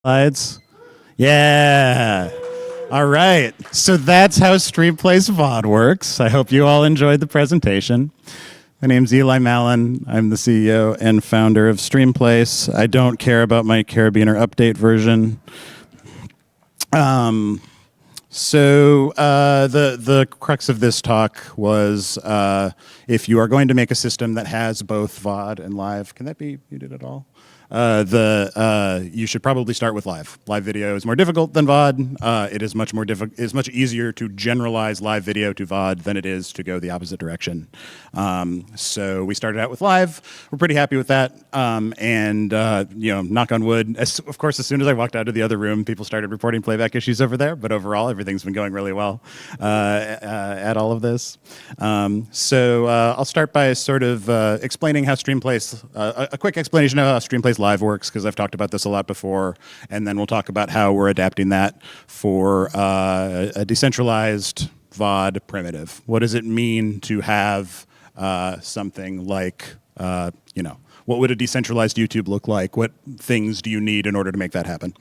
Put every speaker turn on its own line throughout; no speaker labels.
Slides. Yeah. All right. So that's how Streamplace VOD works. I hope you all enjoyed the presentation. My name's Eli Mallon. I'm the CEO and founder of Streamplace. I don't care about my Carabiner update version. The crux of this talk was if you are going to make a system that has both VOD and live, can that be muted at all? You should probably start with live. Live video is more difficult than VOD. It is much more difficult. It's much easier to generalize live video to VOD than it is to go the opposite direction. So we started out with live. We're pretty happy with that. Knock on wood. Of course, as soon as I walked out of the other room, people started reporting playback issues over there. But overall, everything's been going really well at all of this. I'll start by sort of explaining how Streamplace, a quick explanation of how Streamplace Live works, because I've talked about this a lot before, and then we'll talk about how we're adapting that for a decentralized VOD primitive. What does it mean to have something like, what would a decentralized YouTube look like? What things do you need in order to make that happen?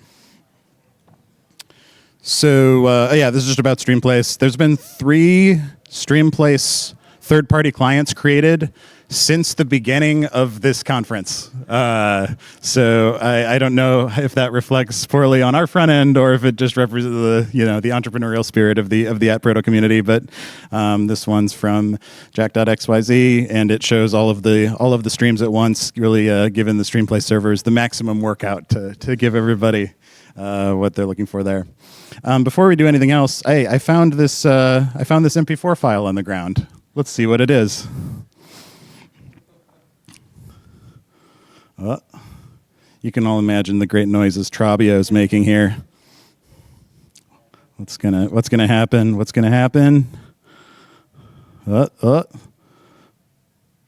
So this is just about Streamplace. There's been 3 Streamplace third-party clients created since the beginning of this conference. So I don't know if that reflects poorly on our front end or if it just represents the entrepreneurial spirit of the ATproto community. But this one's from Jack.xyz, and it shows all of the streams at once, really giving the Streamplace servers the maximum workout to give everybody what they're looking for there. Before we do anything else, I found this MP4 file on the ground. Let's see what it is. You can all imagine the great noises Trabio's making here. What's gonna happen? What's gonna happen?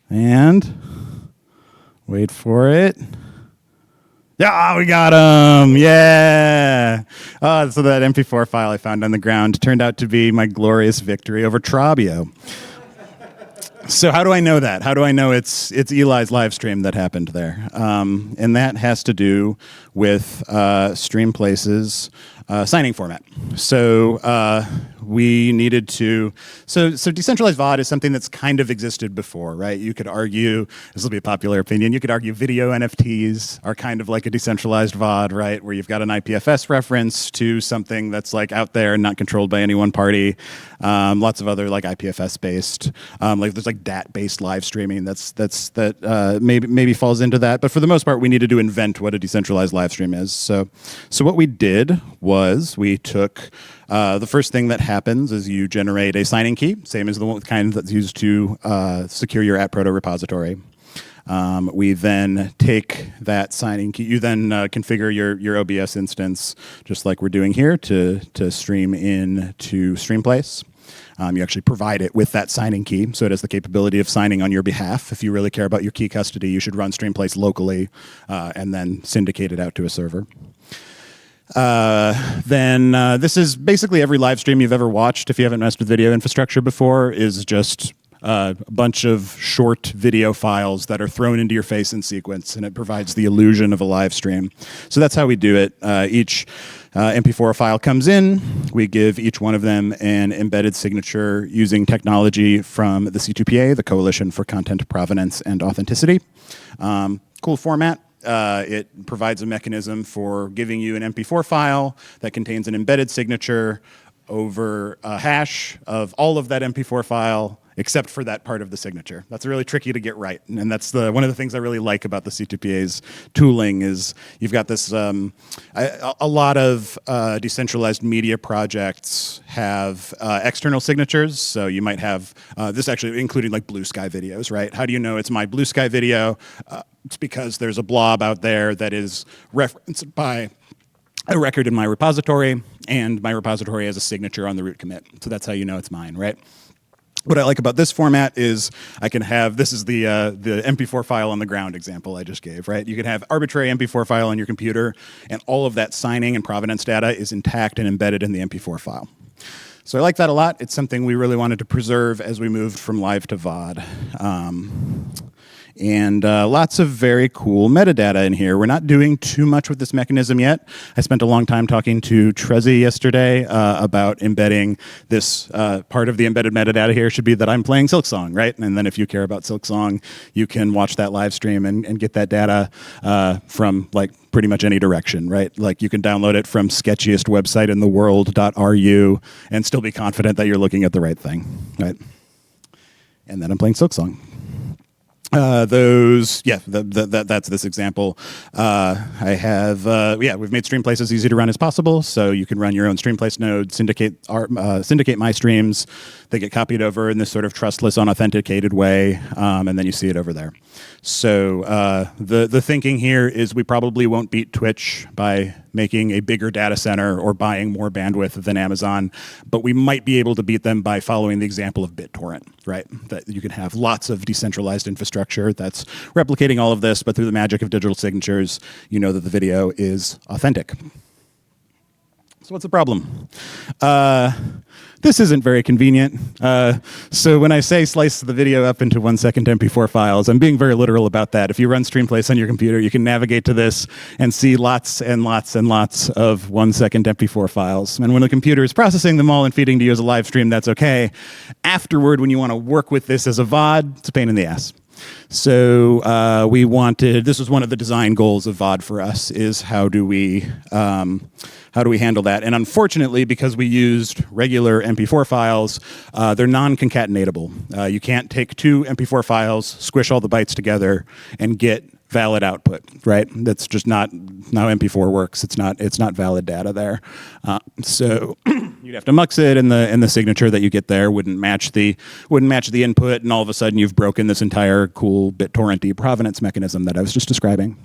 And wait for it. Yeah, we got him! Yeah! So that MP4 file I found on the ground turned out to be my glorious victory over Trabio. So how do I know that? How do I know it's Eli's live stream that happened there? And that has to do with Streamplace's signing format. So we needed to, so decentralized VOD is something that's kind of existed before, right? You could argue, this will be a popular opinion, you could argue video NFTs are kind of like a decentralized VOD, right? Where you've got an IPFS reference to something that's like out there and not controlled by any one party. Lots of other like IPFS based, like there's like DAT-based live streaming that maybe falls into that. But for the most part, we needed to invent what a decentralized live stream is. So what we did was we took the first thing that happens is you generate a signing key, same as the kind that's used to secure your ATproto repository. We then take that signing key. You then configure your OBS instance, just like we're doing here, to stream in to Streamplace. You actually provide it with that signing key, so it has the capability of signing on your behalf. If you really care about your key custody, you should run Streamplace locally and then syndicate it out to a server. This is basically every live stream you've ever watched, if you haven't messed with video infrastructure before, is just a bunch of short video files that are thrown into your face in sequence, and it provides the illusion of a live stream. So that's how we do it. Each MP4 file comes in. We give each one of them an embedded signature using technology from the C2PA, the Coalition for Content Provenance and Authenticity. Cool format. It provides a mechanism for giving you an MP4 file that contains an embedded signature over a hash of all of that MP4 file except for that part of the signature. That's really tricky to get right, and that's one of the things I really like about the C2PA's tooling is you've got this, a lot of decentralized media projects have external signatures, so you might have, this actually including like Bluesky videos, right? How do you know it's my Bluesky video? It's because there's a blob out there that is referenced by a record in my repository, and my repository has a signature on the root commit. So that's how you know it's mine, right? What I like about this format is I can have, this is the MP4 file on the ground example I just gave, right? You can have arbitrary MP4 file on your computer, and all of that signing and provenance data is intact and embedded in the MP4 file. So I like that a lot. It's something we really wanted to preserve as we moved from live to VOD. and lots of very cool metadata in here. We're not doing too much with this mechanism yet. I spent a long time talking to Trezzy yesterday about embedding this. Part of the embedded metadata here should be that I'm playing Silksong, right? And then if you care about Silksong, you can watch that live stream and get that data from like pretty much any direction, right? Like you can download it from sketchiest website in the world.ru and still be confident that you're looking at the right thing, right? And then I'm playing Silksong. That's this example. I have, we've made Streamplace as easy to run as possible, so you can run your own Streamplace node, syndicate my streams. They get copied over in this sort of trustless, unauthenticated way, and then you see it over there. So the thinking here is we probably won't beat Twitch by making a bigger data center or buying more bandwidth than Amazon, but we might be able to beat them by following the example of BitTorrent, right? That you can have lots of decentralized infrastructure that's replicating all of this, but through the magic of digital signatures, you know that the video is authentic. So what's the problem? This isn't very convenient. So when I say slice the video up into 1 second MP4 files, I'm being very literal about that. If you run Streamplace on your computer, you can navigate to this and see lots and lots and lots of 1 second MP4 files. And when the computer is processing them all and feeding to you as a live stream, that's okay. Afterward, when you want to work with this as a VOD, it's a pain in the ass. So this was one of the design goals of VOD for us, is how do we handle that? And unfortunately, because we used regular MP4 files, they're non-concatenatable. You can't take two MP4 files, squish all the bytes together, and get valid output, right? That's just not how MP4 works. It's not valid data there. So you'd have to mux it, and the signature that you get there wouldn't match the input, and all of a sudden you've broken this entire cool BitTorrent provenance mechanism that I was just describing.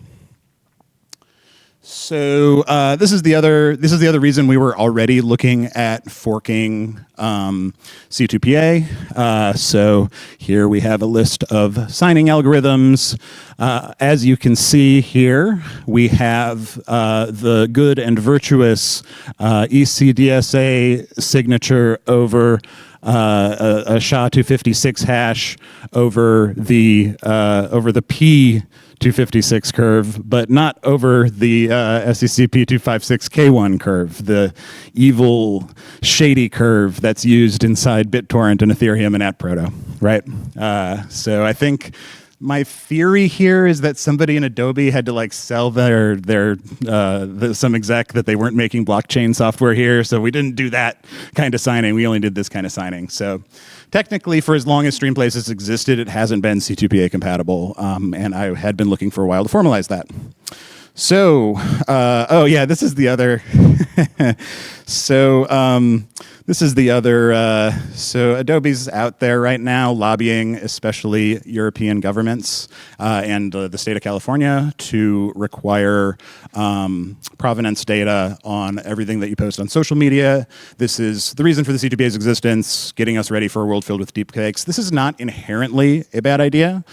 So this is the other reason we were already looking at forking C2PA. So here we have a list of signing algorithms. As you can see here, we have the good and virtuous ECDSA signature over a SHA-256 hash over the P256 curve, but not over the SEC P256K1 curve, the evil, shady curve that's used inside BitTorrent and Ethereum and AtProto, right? So I think my theory here is that somebody in Adobe had to like sell some exec that they weren't making blockchain software here, so we didn't do that kind of signing. We only did this kind of signing. So technically, for as long as Streamplace has existed, it hasn't been C2PA compatible, and I had been looking for a while to formalize that. So, this is the other. So Adobe's out there right now lobbying, especially European governments and the state of California, to require provenance data on everything that you post on social media. This is the reason for the C2PA's existence, getting us ready for a world filled with deepfakes. This is not inherently a bad idea.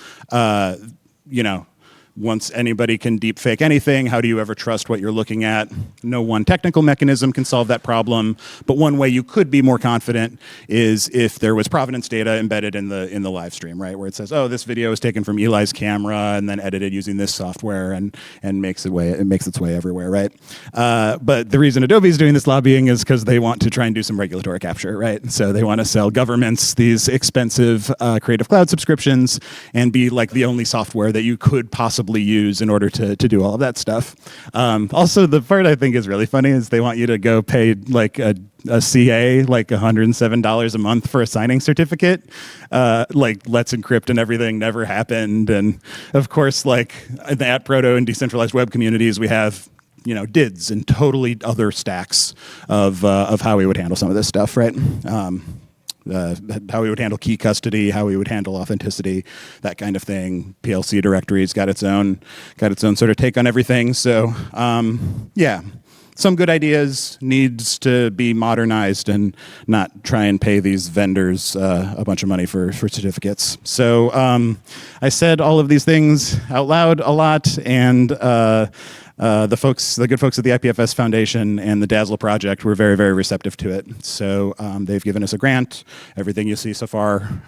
Once anybody can deepfake anything, how do you ever trust what you're looking at? No one technical mechanism can solve that problem, but one way you could be more confident is if there was provenance data embedded in the live stream, right? Where it says, oh, this video is taken from Eli's camera and then edited using this software and makes its way everywhere, right? But the reason Adobe is doing this lobbying is because they want to try and do some regulatory capture, right? So they want to sell governments these expensive Creative Cloud subscriptions and be like the only software that you could possibly use in order to do all of that stuff. Also, the part I think is really funny is they want you to go pay like a CA like $107 a month for a signing certificate. Like Let's Encrypt and everything never happened. And of course, like in the AtProto and decentralized web communities, we have DIDs and totally other stacks of how we would handle some of this stuff, right? How we would handle key custody, how we would handle authenticity, that kind of thing. PLC directories got its own sort of take on everything. So some good ideas needs to be modernized and not try and pay these vendors a bunch of money for certificates. So I said all of these things out loud a lot, and The good folks at the IPFS Foundation and the Dazzle project were very, very receptive to it. So they've given us a grant. Everything you see so far,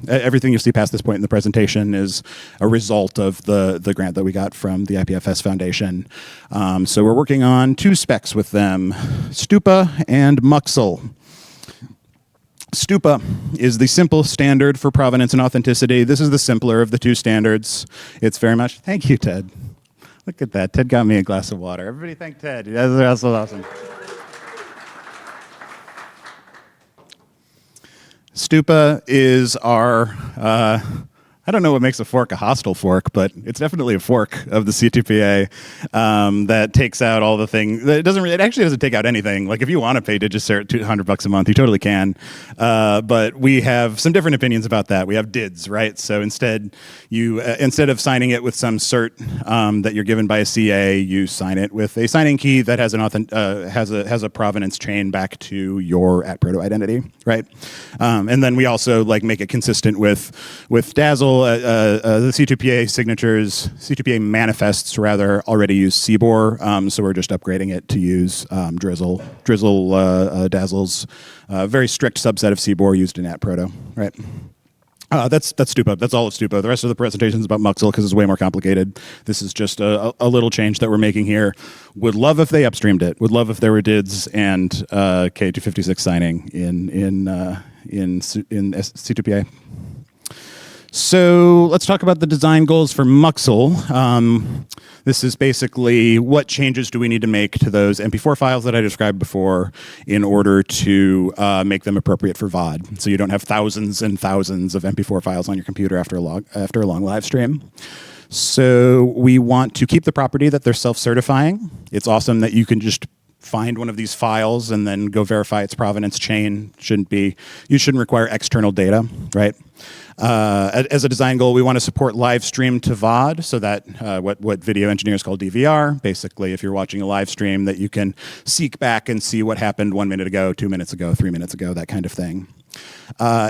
everything you see past this point in the presentation is a result of the grant that we got from the IPFS Foundation. So we're working on 2 specs with them, Stupa and Muxle. Stupa is the simple standard for provenance and authenticity. This is the simpler of the 2 standards. It's very much, thank you, Ted. Look at that. Ted got me a glass of water. Everybody thank Ted. That's awesome. Stupa is our, I don't know what makes a fork a hostile fork, but it's definitely a fork of the C2PA that takes out all the things. It actually doesn't take out anything. Like if you want to pay Digicert $200 a month, you totally can. But we have some different opinions about that. We have DIDs, right? So instead of signing it with some cert that you're given by a CA, you sign it with a signing key that has has a provenance chain back to your @proto identity, right? And then we also make it consistent with Dazzle. The C2PA signatures, C2PA manifests rather, already use CBOR, so we're just upgrading it to use Drizzle. Dazzle's very strict subset of CBOR used in @proto, right? That's Stupa. That's all of Stupa. The rest of the presentation is about Muxle because it's way more complicated. This is just a little change that we're making here. Would love if they upstreamed it. Would love if there were DIDs and K256 signing in C2PA. So let's talk about the design goals for Muxle. This is basically what changes do we need to make to those MP4 files that I described before in order to make them appropriate for VOD. So you don't have thousands and thousands of MP4 files on your computer after a long live stream. So we want to keep the property that they're self-certifying. It's awesome that you can just find one of these files and then go verify its provenance chain. You shouldn't require external data, right? As a design goal, we want to support live stream to VOD, so that what video engineers call DVR. Basically, if you're watching a live stream, that you can seek back and see what happened 1 minute ago, 2 minutes ago, 3 minutes ago, that kind of thing.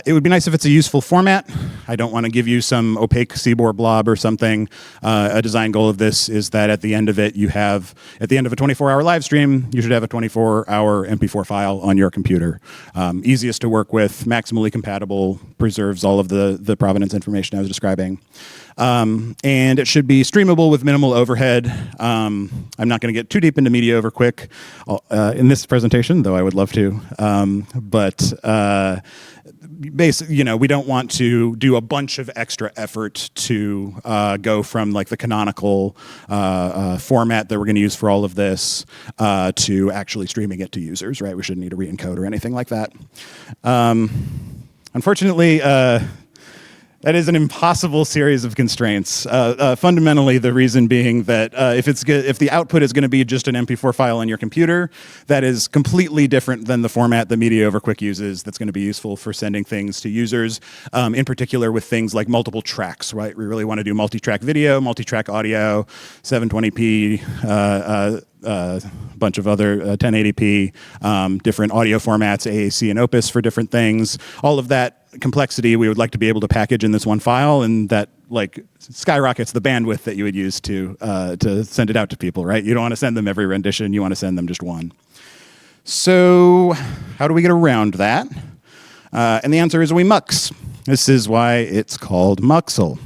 It would be nice if it's a useful format. I don't want to give you some opaque CBOR blob or something. A design goal of this is that at the end of it, at the end of a 24-hour live stream, you should have a 24-hour MP4 file on your computer. Easiest to work with, maximally compatible, preserves all of the provenance information I was describing. And it should be streamable with minimal overhead. I'm not going to get too deep into media over quick in this presentation, though I would love to. Basically, we don't want to do a bunch of extra effort to go from the canonical format that we're going to use for all of this to actually streaming it to users, right? We shouldn't need a re-encode or anything like that. Unfortunately, that is an impossible series of constraints. Fundamentally, the reason being that if the output is going to be just an MP4 file on your computer, that is completely different than the format that Media Over Quick uses. That's going to be useful for sending things to users, in particular with things like multiple tracks. Right? We really want to do multi-track video, multi-track audio, 720p. Bunch of other 1080p, different audio formats, AAC and Opus for different things. All of that complexity we would like to be able to package in this one file, and that skyrockets the bandwidth that you would use to send it out to people, right? You don't want to send them every rendition, you want to send them just one. So how do we get around that? And the answer is we mux. This is why it's called Muxle.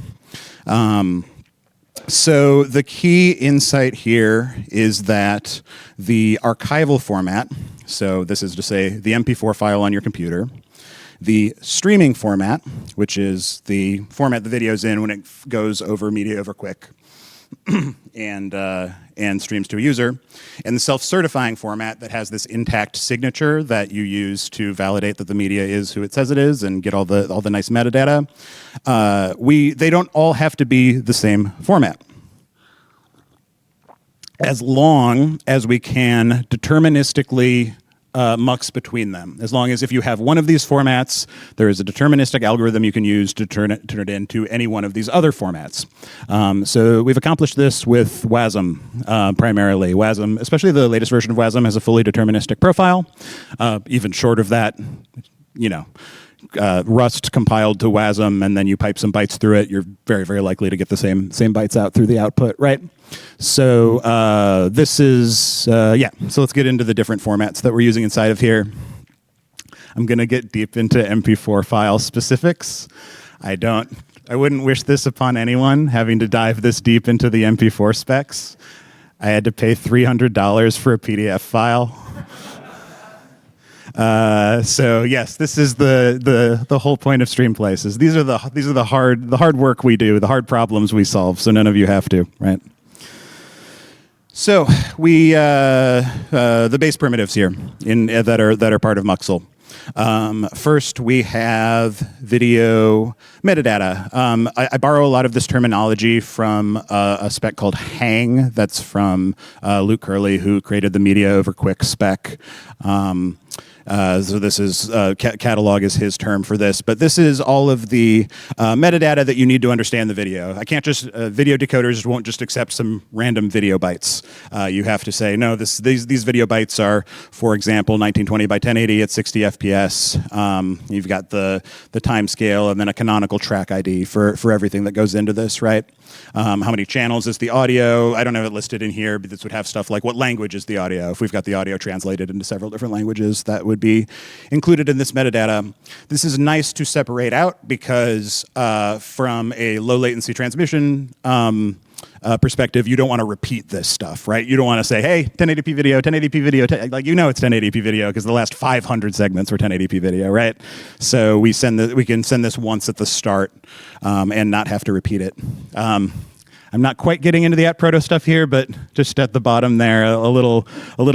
So the key insight here is that the archival format, so this is to say the MP4 file on your computer, the streaming format, which is the format the video's in when it goes over Media Over Quick and streams to a user, and the self-certifying format that has this intact signature that you use to validate that the media is who it says it is and get all the nice metadata. They don't all have to be the same format, as long as we can deterministically mux between them. As long as if you have one of these formats, there is a deterministic algorithm you can use to turn it into any one of these other formats. So we've accomplished this with WASM primarily. WASM, especially the latest version of WASM, has a fully deterministic profile. Even short of that, Rust compiled to WASM, and then you pipe some bytes through it, you're very, very likely to get the same bytes out through the output, right? So this is, yeah, so let's get into the different formats that we're using inside of here. I'm going to get deep into MP4 file specifics. I wouldn't wish this upon anyone, having to dive this deep into the MP4 specs. I had to pay $300 for a PDF file. So yes, this is the whole point of Streamplace. Is these are the hard work we do, the hard problems we solve, so none of you have to, right? So we the base primitives here that are part of Muxle. First, we have video metadata. I borrow a lot of this terminology from a spec called Hang. That's from Luke Curley, who created the Media over Quick spec. So this is catalog is his term for this, but this is all of the metadata that you need to understand the video. I can't just video decoders won't just accept some random video bytes. You have to say no. These video bytes are, for example, 1920 by 1080 at 60 FPS. You've got the time scale and then a canonical track ID for everything that goes into this, right? How many channels is the audio? I don't have it listed in here, but this would have stuff like what language is the audio. If we've got the audio translated into several different languages, that would be included in this metadata. This is nice to separate out because from a low latency transmission perspective, you don't want to repeat this stuff, right? You don't want to say, hey, 1080p video, 1080p video, like you know it's 1080p video because the last 500 segments were 1080p video, right? So we can send this once at the start and not have to repeat it. I'm not quite getting into the @proto stuff here, but just at the bottom there, a little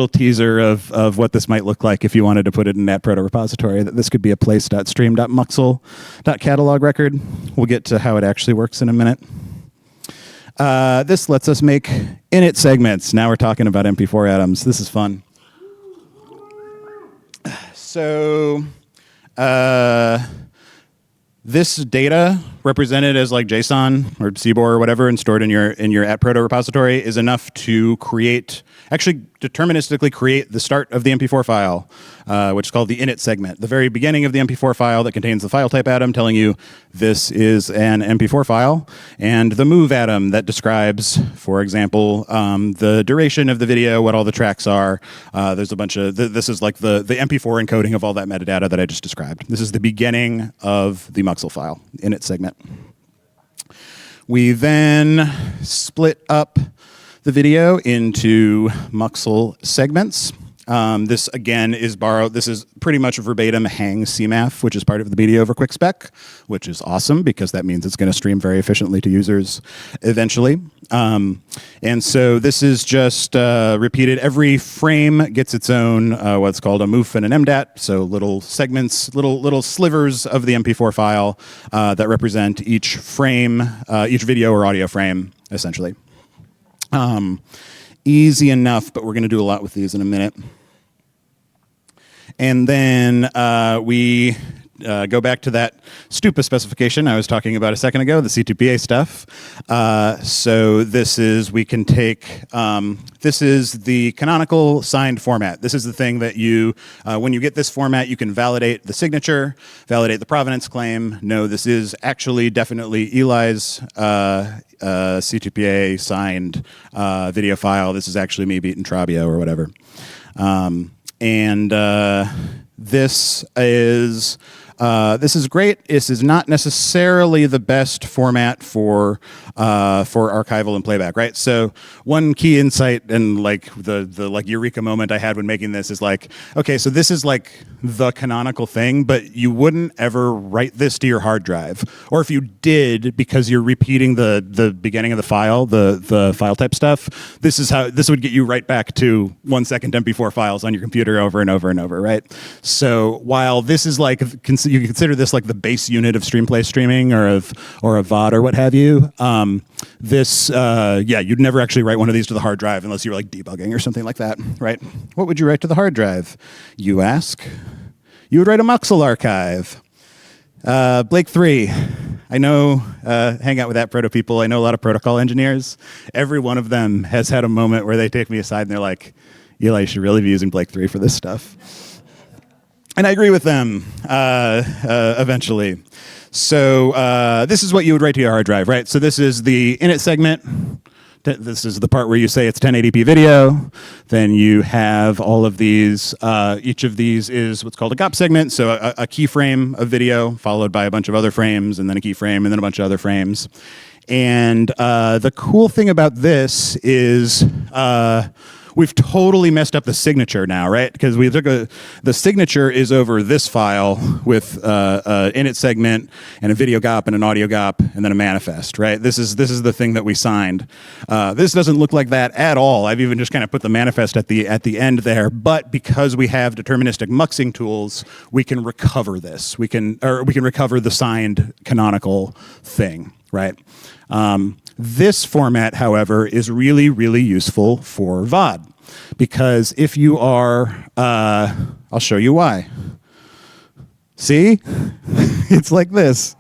teaser of what this might look like if you wanted to put it in an @proto repository. That this could be a place.stream.muxle.catalog record. We'll get to how it actually works in a minute. This lets us make init segments. Now we're talking about MP4 atoms. This is fun. So this data represented as like JSON or CBOR or whatever and stored in your @proto repository is enough to actually deterministically create the start of the MP4 file, which is called the init segment. The very beginning of the MP4 file that contains the file type atom telling you this is an MP4 file, and the move atom that describes, for example, the duration of the video, what all the tracks are. There's a bunch of, this is like the MP4 encoding of all that metadata that I just described. This is the beginning of the Muxle file, init segment. We then split up the video into Muxle segments. This again is borrowed. This is pretty much verbatim Hang CMAF, which is part of the Media over Quick spec, which is awesome because that means it's going to stream very efficiently to users eventually. And so this is just repeated. Every frame gets its own what's called a moof and an MDAT, so little segments, little slivers of the MP4 file that represent each frame, each video or audio frame, essentially. Easy enough, but we're going to do a lot with these in a minute. And then we go back to that Stupa specification I was talking about a second ago, the C2PA stuff. So this is, we can take, this is the canonical signed format. This is the thing that you, when you get this format, you can validate the signature, validate the provenance claim. No, this is actually definitely Eli's C2PA signed video file. This is actually me beating Trabio or whatever. This is great. This is not necessarily the best format for archival and playback, right? So one key insight and like the like eureka moment I had when making this is like, okay, so this is like the canonical thing, but you wouldn't ever write this to your hard drive, or if you did, because you're repeating the beginning of the file, the file type stuff. This is how this would get you right back to 1 second MP4 files on your computer over and over and over, right? So while this is like, you can consider this like the base unit of Streamplace streaming or a VOD or what have you. You'd never actually write one of these to the hard drive unless you were like debugging or something like that, right? What would you write to the hard drive, you ask? You would write a Muxle archive. Blake 3, I know, hang out with @proto people. I know a lot of protocol engineers. Every one of them has had a moment where they take me aside and they're like, Eli, you should really be using Blake 3 for this stuff. And I agree with them eventually. So this is what you would write to your hard drive, right? So this is the init segment. This is the part where you say it's 1080p video. Then you have all of these. Each of these is what's called a GOP segment. So a keyframe of video followed by a bunch of other frames, and then a keyframe, and then a bunch of other frames. And the cool thing about this is we've totally messed up the signature now, right? Because we took the signature is over this file with an init segment and a video GOP and an audio GOP and then a manifest, right? This is the thing that we signed. This doesn't look like that at all. I've even just kind of put the manifest at the end there, but because we have deterministic muxing tools, we can recover this. We can recover the signed canonical thing, right? This format, however, is really, really useful for VOD because if you are, I'll show you why. See? It's like this.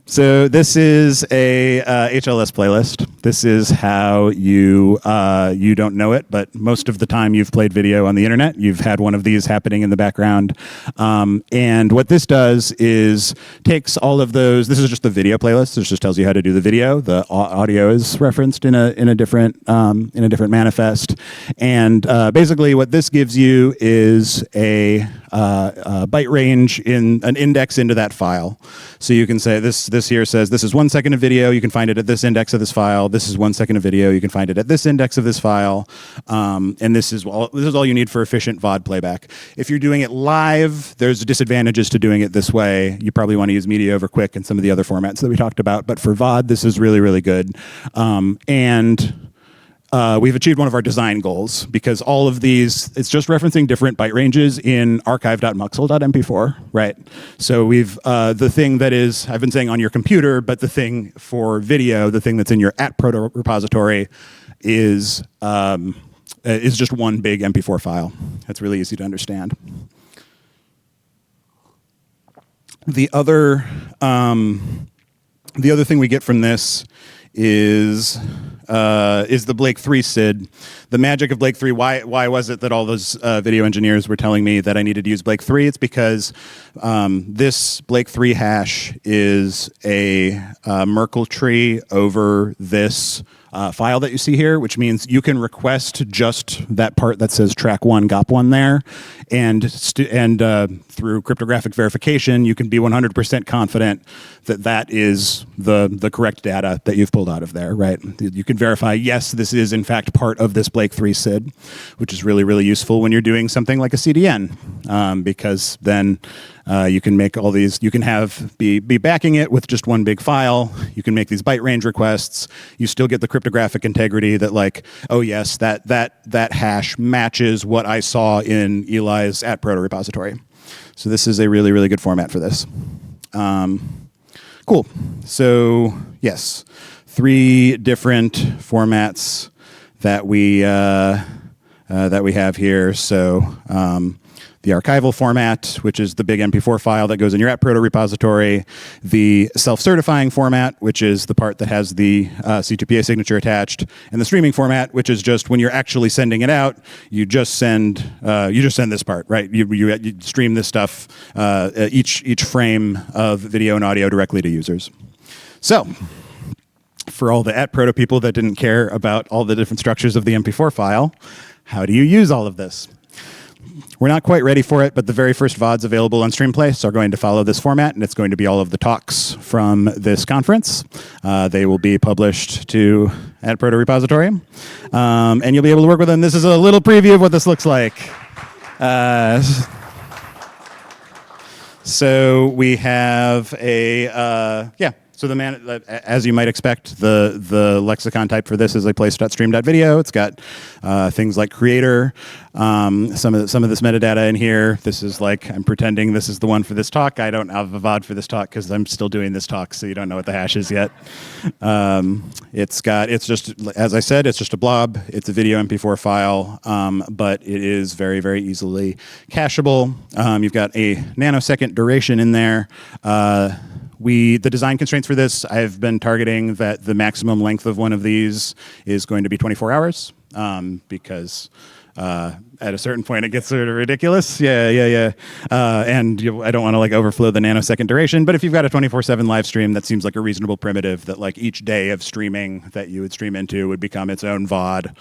So this is a HLS playlist. This is how you don't know it, but most of the time you've played video on the internet, you've had one of these happening in the background. And what this does is takes all of those. This is just the video playlist. This just tells you how to do the video. The audio is referenced in a different manifest. And basically, what this gives you is a byte range in an index into that file. So you can say this here says this is 1 second of video. You can find it at this index of this file. This is 1 second of video. You can find it at this index of this file. And this is all you need for efficient VOD playback. If you're doing it live, there's disadvantages to doing it this way. You probably want to use media over quick and some of the other formats that we talked about. But for VOD, this is really, really good. We've achieved one of our design goals because all of these, it's just referencing different byte ranges in archive.muxel.mp4, right? So we've, the thing that is, I've been saying on your computer, but the thing for video, the thing that's in your @proto repository is just one big MP4 file. That's really easy to understand. The other thing we get from this is the Blake 3 SID. The magic of Blake 3, why was it that all those video engineers were telling me that I needed to use Blake 3? It's because this Blake 3 hash is a Merkle tree over this file that you see here, which means you can request just that part that says track 1, GOP 1 there, and through cryptographic verification, you can be 100% confident that that is the correct data that you've pulled out of there, right? You can verify, yes, this is in fact part of this Blake 3 SID, which is really, really useful when you're doing something like a CDN, because then you can make all these, you can be backing it with just one big file. You can make these byte range requests. You still get the cryptographic integrity that like, oh yes, that hash matches what I saw in Eli's @proto repository. So this is a really, really good format for this. Cool. So yes, 3 different formats that we have here. So the archival format, which is the big MP4 file that goes in your @proto repository, the self-certifying format, which is the part that has the C2PA signature attached, and the streaming format, which is just when you're actually sending it out, you just send this part, right? You stream this stuff, each frame of video and audio directly to users. So, for all the @proto people that didn't care about all the different structures of the MP4 file, how do you use all of this? We're not quite ready for it, but the very first VODs available on Streamplace are going to follow this format, and it's going to be all of the talks from this conference. They will be published to @proto repository, and you'll be able to work with them. This is a little preview of what this looks like. So we have so as you might expect, the lexicon type for this is a place.stream.video. It's got things like creator, some of this metadata in here. This is like, I'm pretending this is the one for this talk. I don't have a VOD for this talk because I'm still doing this talk, so you don't know what the hash is yet. It's just, as I said, it's just a blob. It's a video MP4 file, but it is very, very easily cacheable. You've got a nanosecond duration in there. The design constraints for this, I've been targeting that the maximum length of one of these is going to be 24 hours because At a certain point, it gets sort of ridiculous. Yeah. And I don't want to like overflow the nanosecond duration, but if you've got a 24/7 live stream, that seems like a reasonable primitive that like each day of streaming that you would stream into would become its own VOD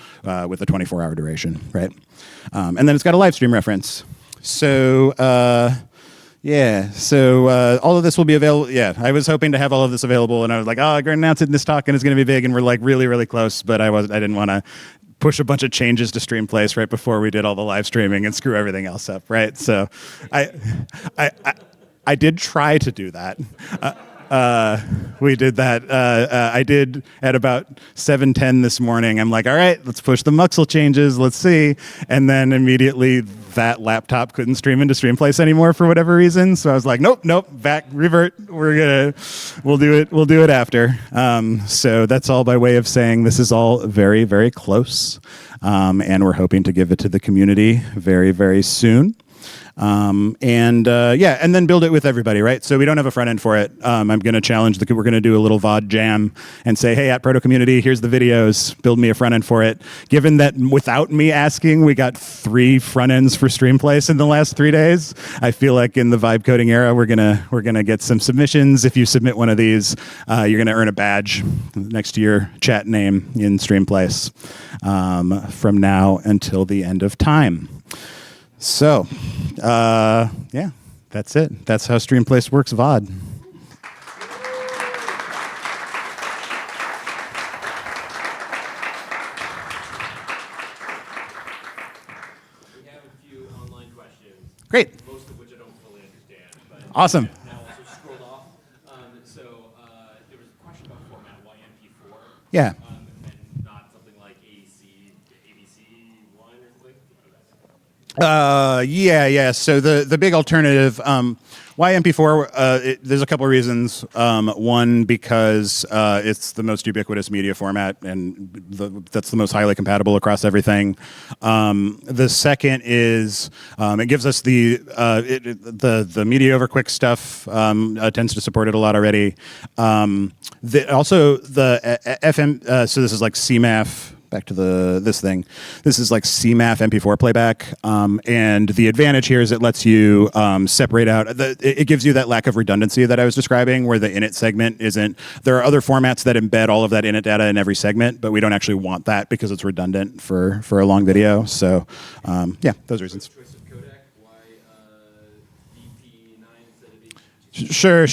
with a 24-hour duration, right? And then it's got a live stream reference. So all of this will be available. Yeah, I was hoping to have all of this available, and I was like, I'm going to announce it in this talk, and it's going to be big, and we're like really, really close. But I didn't want to push a bunch of changes to Streamplace right before we did all the live streaming and screw everything else up, right? So I did try to do that. We did that. I did at about 7:10 this morning. I'm like, all right, let's push the Muxel changes. Let's see. And then immediately that laptop couldn't stream into Streamplace anymore for whatever reason. So I was like, nope, back, revert. We'll do it after. So that's all by way of saying this is all very, very close. And we're hoping to give it to the community very, very soon. And then build it with everybody, right? So we don't have a front end for it. I'm going to challenge we're going to do a little VOD jam and say, hey, at Proto Community, here's the videos, build me a front end for it. Given that without me asking, we got 3 front ends for Streamplace in the last 3 days, I feel like in the vibe coding era, we're gonna get some submissions. If you submit one of these, you're going to earn a badge next to your chat name in Streamplace from now until the end of time. So, that's it. That's how Streamplace works VOD.
We have a few online questions.
Great.
Most of which I don't fully understand. But
Awesome.
now also scrolled off. There was a question about format, why MP4?
Yeah.
And not something like ABC1 or something?
Yeah. So the big alternative, why MP4? There's a couple of reasons. One, because it's the most ubiquitous media format, and that's the most highly compatible across everything. The second is it gives us the media over quick stuff tends to support it a lot already. Also the FM. So this is like CMAF. Back to this thing. This is like CMAF MP4 playback, and the advantage here is it lets you separate out. It gives you that lack of redundancy that I was describing, where the init segment isn't. There are other formats that embed all of that init data in every segment, but we don't actually want that because it's redundant for a long video. So, those reasons.
Choice of codec, why VP9 instead of VP2?
Sure.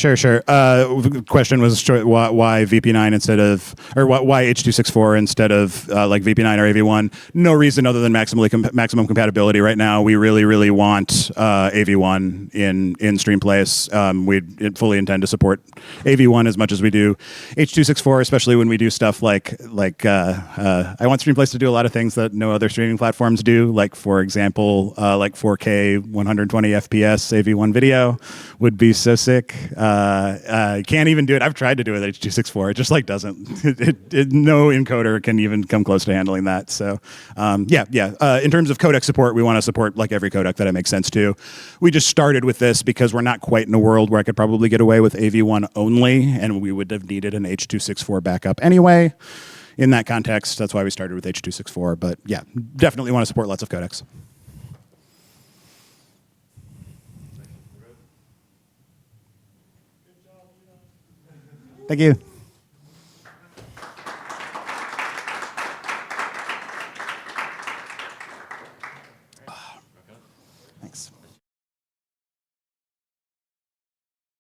The question was why VP9 instead of, or why H.264 instead of like VP9 or AV1. No reason other than maximum compatibility right now. We really want AV1 in Streamplace. We fully intend to support AV1 as much as we do H.264, especially when we do stuff like I want Streamplace to do a lot of things that no other streaming platforms do. Like for example, like 4K 120 FPS AV1 video would be so sick. Can't even do it. I've tried to do it with H.264. It just like doesn't. No encoder can even come close to handling that. So in terms of codec support, we want to support like every codec that it makes sense to. We just started with this because we're not quite in a world where I could probably get away with AV1 only, and we would have needed an H.264 backup anyway. In that context, that's why we started with H.264. But yeah, definitely want to support lots of codecs. Thank you.